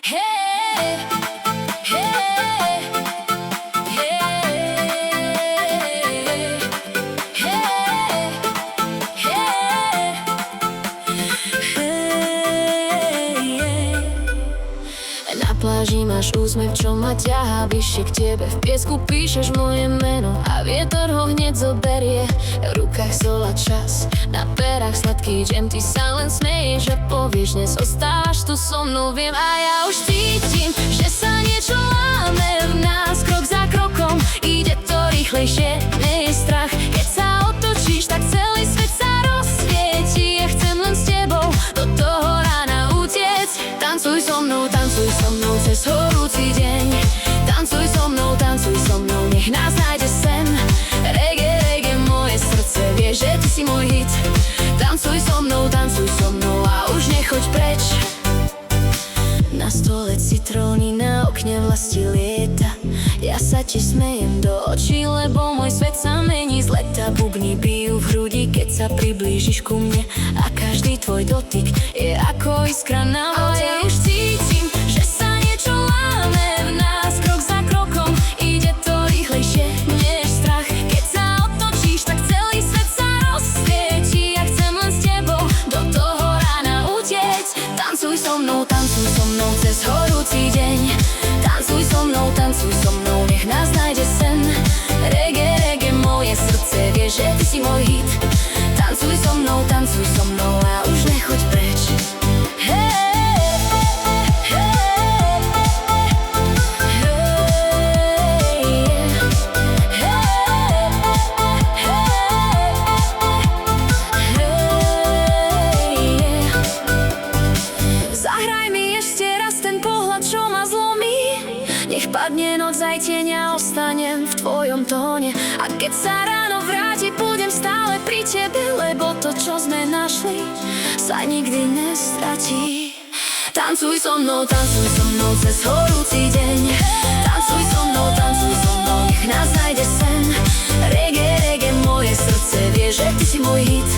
Hey, hey, Na pláži máš úsmev, čo ma ťahá bližšie k tebe. V piesku píšeš moje meno a vietor ho hneď zoberie. V rukách sol a čas, na perách sladký džem. Ty sa len smeješ a povieš, dnes ostávaš tu so mnou. Viem a ja už cítim, že sa niečo láme v nás. Krok za krokom ide to rýchlejšie, nie je strach. Keď sa otočíš, tak celý svet sa rozsvieti. Ja chcem len s tebou do toho rána utiec. Tancuj so mnou cez horúci deň. Tancuj so mnou, nech nás nájde sen. Reggae, reggae, moje srdce vie, že ty si môj hit. Tancuj so mnou a už nechoď preč. Na stole citróny, na okne vlasti lieta. Ja sa ti smejem do očí, lebo môj svet sa mení z leta. Bubny bijú v hrudi, keď sa priblížiš ku mne. A každý tvoj dotyk je ako iskra na vode. Ja už cítim, že sa niečo láme v nás. Krok za krokom ide to rýchlejšie, nie je strach. Keď sa otočíš, tak celý svet sa rozsvieti. Ja chcem len s tebou do toho rána utiec. Tancuj so mnou cez horúci deň. Tancuj so mnou, nech nás nájde sen. Reggae, reggae, moje srdce vie, že ty si môj hit. Tancuj so mnou a už nechoď preč. Zahraj mi ešte raz ten pohľad, čo ma zlomí. Nech padne noc aj tieň a ostanem v tvojom tóne. A keď sa ráno vráti, budem stále pri tebe, lebo to, čo sme našli, sa nikdy nestratí. Tancuj so mnou cez horúci deň. Tancuj so mnou, nech nás nájde sen. Reggae, reggae, moje srdce vie, že ty si môj hit.